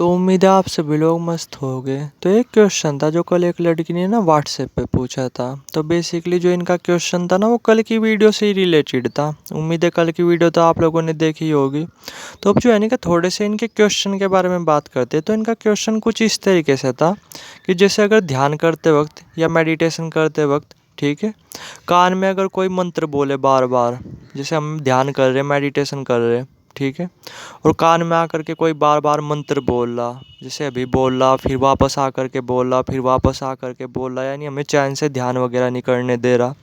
तो उम्मीद है आप सभी लोग मस्त होंगे। तो एक क्वेश्चन था जो कल एक लड़की ने ना व्हाट्सएप पे पूछा था। तो बेसिकली जो इनका क्वेश्चन था ना वो कल की वीडियो से ही रिलेटेड था। उम्मीद है कल की वीडियो तो आप लोगों ने देखी ही होगी। तो अब जो है ना कि थोड़े से इनके क्वेश्चन के बारे में बात करते हैं। तो इनका क्वेश्चन कुछ इस तरीके से था कि जैसे अगर ध्यान करते वक्त या मेडिटेशन करते वक्त, ठीक है, कान में अगर कोई मंत्र बोले बार बार, जैसे हम ध्यान कर रहे हैं, मेडिटेशन कर रहे हैं, ठीक है, और कान में आकर के कोई बार बार मंत्र बोल रहा, जैसे अभी बोल रहा, फिर वापस आकर के बोल रहा, फिर वापस आकर के बोल रहा, यानी हमें चैन से ध्यान वगैरह नहीं करने दे रहा।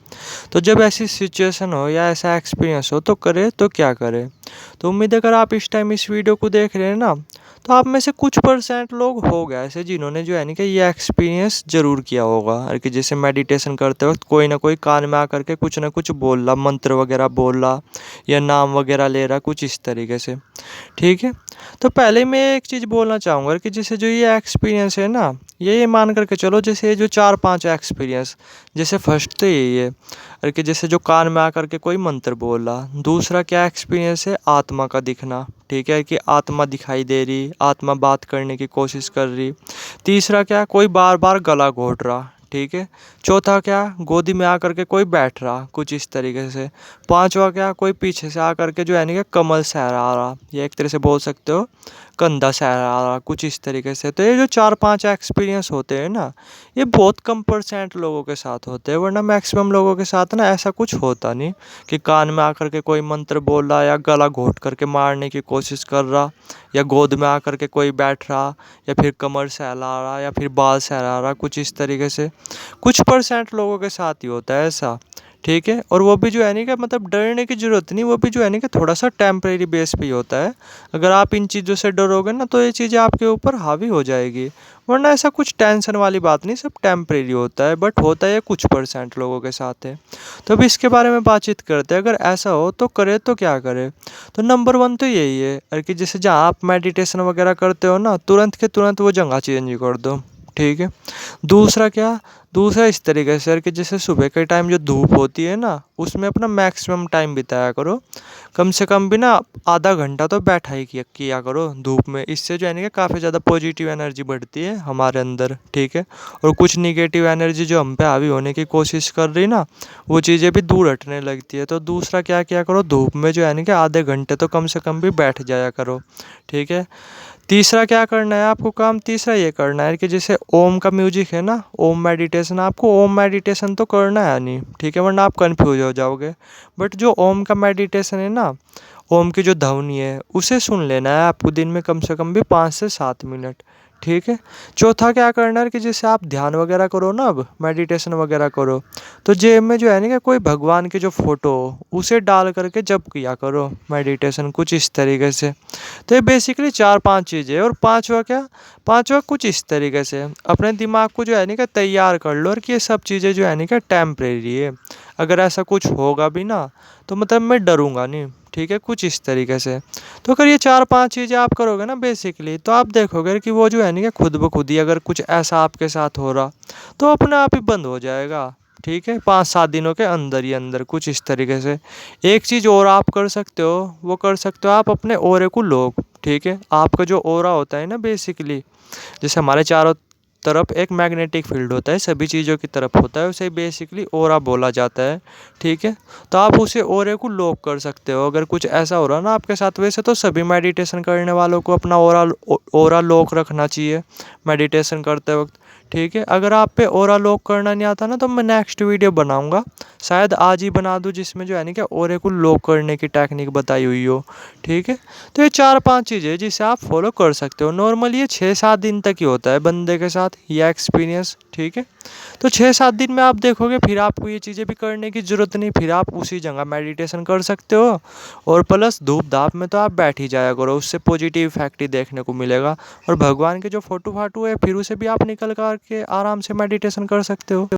तो जब ऐसी सिचुएशन हो या ऐसा एक्सपीरियंस हो तो करे तो क्या करे। तो उम्मीद है अगर आप इस टाइम इस वीडियो को देख रहे हैं ना, तो आप में से कुछ परसेंट लोग हो गए ऐसे जिन्होंने जो है ना कि ये एक्सपीरियंस जरूर किया होगा। और कि जैसे मेडिटेशन करते वक्त कोई ना कोई कान में आकर के कुछ ना कुछ बोल रहा, मंत्र वगैरह बोल रहा या नाम वगैरह ले रहा, कुछ इस तरीके से, ठीक है। तो पहले मैं एक चीज़ बोलना चाहूँगा कि जैसे जो ये एक्सपीरियंस है ना, ये मान करके चलो, जैसे ये जो 4-5 एक्सपीरियंस, जैसे फर्स्ट तो यही है, और कि जैसे जो कान में आकर के कोई मंत्र बोल रहा। दूसरा क्या एक्सपीरियंस है, आत्मा का दिखना, ठीक है, कि आत्मा दिखाई दे रही, आत्मा बात करने की कोशिश कर रही। तीसरा क्या, कोई बार बार गला घोट रहा, ठीक है। चौथा क्या, गोदी में आकर के कोई बैठ रहा, कुछ इस तरीके से। पांचवा क्या, कोई पीछे से आकर के जो है ना कि कमल सहरा रहा, या एक तरह से बोल सकते हो कंधा सहरा रहा, कुछ इस तरीके से। तो ये जो 4-5 एक्सपीरियंस होते हैं ना, ये बहुत कम परसेंट लोगों के साथ होते हैं, वरना मैक्सिमम लोगों के साथ ना ऐसा कुछ होता नहीं कि कान में आकर के कोई मंत्र बोल रहा, या गला घोट करके मारने की कोशिश कर रहा, या गोद में आकर के कोई बैठ रहा, या फिर कमर सहला रहा, या फिर बाल सहला रहा, कुछ इस तरीके से। कुछ परसेंट लोगों के साथ ही होता है ऐसा, ठीक है। और वो भी जो है नहीं कि मतलब डरने की ज़रूरत नहीं, वो भी जो है नहीं कि थोड़ा सा टेम्परेरी बेस पे ही होता है। अगर आप इन चीज़ों से डरोगे ना तो ये चीज़ें आपके ऊपर हावी हो जाएगी, वरना ऐसा कुछ टेंशन वाली बात नहीं, सब टेम्परेरी होता है, बट होता है कुछ परसेंट लोगों के साथ है। तो अब इसके बारे में बातचीत करते हैं, अगर ऐसा हो तो करे तो क्या करे। तो नंबर 1 तो यही है, अरे कि जैसे जहाँ आप मेडिटेशन वगैरह करते हो ना, तुरंत के तुरंत वो जगह चेंज कर दो, ठीक है। दूसरा क्या, दूसरा इस तरीके से कि जैसे सुबह के टाइम जो धूप होती है ना, उसमें अपना मैक्सिमम टाइम बिताया करो। कम से कम भी ना आधा घंटा तो बैठा ही किया करो धूप में। इससे जो है ना कि काफ़ी ज़्यादा पॉजिटिव एनर्जी बढ़ती है हमारे अंदर, ठीक है। और कुछ निगेटिव एनर्जी जो हम पे हावी होने की कोशिश कर रही ना, वो चीज़ें भी दूर हटने लगती है। तो दूसरा क्या किया करो, धूप में जो है ना कि आधे घंटे तो कम से कम भी बैठ जाया करो, ठीक है। तीसरा क्या करना है आपको काम, तीसरा ये करना है कि जैसे ओम का म्यूजिक है ना, ओम मेडिटेशन, आपको ओम मेडिटेशन तो करना है नहीं, ठीक है, वरना आप कंफ्यूज हो जाओगे। बट जो ओम का मेडिटेशन है ना, ओम की जो ध्वनि है उसे सुन लेना है आपको दिन में कम से कम भी 5 से 7 मिनट, ठीक है। चौथा क्या करना है कि जैसे आप ध्यान वगैरह करो ना, अब मेडिटेशन वगैरह करो, तो जेब में जो है ना कि कोई भगवान की जो फोटो हो उसे डाल करके जप किया करो मेडिटेशन, कुछ इस तरीके से। तो ये बेसिकली 4-5 चीज़ें हैं। और पांचवा क्या, पांचवा कुछ इस तरीके से अपने दिमाग को जो है ना कि तैयार कर लो, और कि ये सब चीज़ें जो है ना कि टेम्परेरी है। अगर ऐसा कुछ होगा भी ना तो मतलब मैं डरूंगा नहीं, ठीक है, कुछ इस तरीके से। तो अगर ये 4-5 चीज़ें आप करोगे ना बेसिकली, तो आप देखोगे कि वो जो है ना कि खुद ब खुद ही अगर कुछ ऐसा आपके साथ हो रहा तो अपने आप ही बंद हो जाएगा, ठीक है, 5-7 दिनों के अंदर ही अंदर, कुछ इस तरीके से। एक चीज़ और आप कर सकते हो, वो कर सकते हो आप अपने ऑरे को लॉक, ठीक है। आपका जो ऑरा होता है ना बेसिकली, जैसे हमारे चारों तरफ एक मैग्नेटिक फील्ड होता है, सभी चीज़ों की तरफ होता है, उसे बेसिकली ऑरा बोला जाता है, ठीक है। तो आप उसे ऑरे को लॉक कर सकते हो अगर कुछ ऐसा हो रहा ना आपके साथ। वैसे तो सभी मेडिटेशन करने वालों को अपना ऑरा लॉक रखना चाहिए मेडिटेशन करते वक्त, ठीक है। अगर आप पे ऑरा लॉक करना नहीं आता ना, तो मैं नेक्स्ट वीडियो बनाऊंगा, शायद आज ही बना दूं, जिसमें जो है ना कि ऑरे को लॉक करने की टेक्निक बताई हुई हो, ठीक है। तो ये 4-5 चीज़ें जिसे आप फॉलो कर सकते हो। नॉर्मली ये 6-7 दिन तक ही होता है बंदे के साथ ये एक्सपीरियंस, ठीक है। तो 6-7 दिन में आप देखोगे फिर आपको ये चीज़ें भी करने की ज़रूरत नहीं, फिर आप उसी जगह मेडिटेशन कर सकते हो। और प्लस धूप धाप में तो आप बैठ ही जाया करो, उससे पॉजिटिव इफेक्ट ही देखने को मिलेगा। और भगवान के जो फोटो फाटू है फिर उसे भी आप निकल कर के आराम से मेडिटेशन कर सकते हो।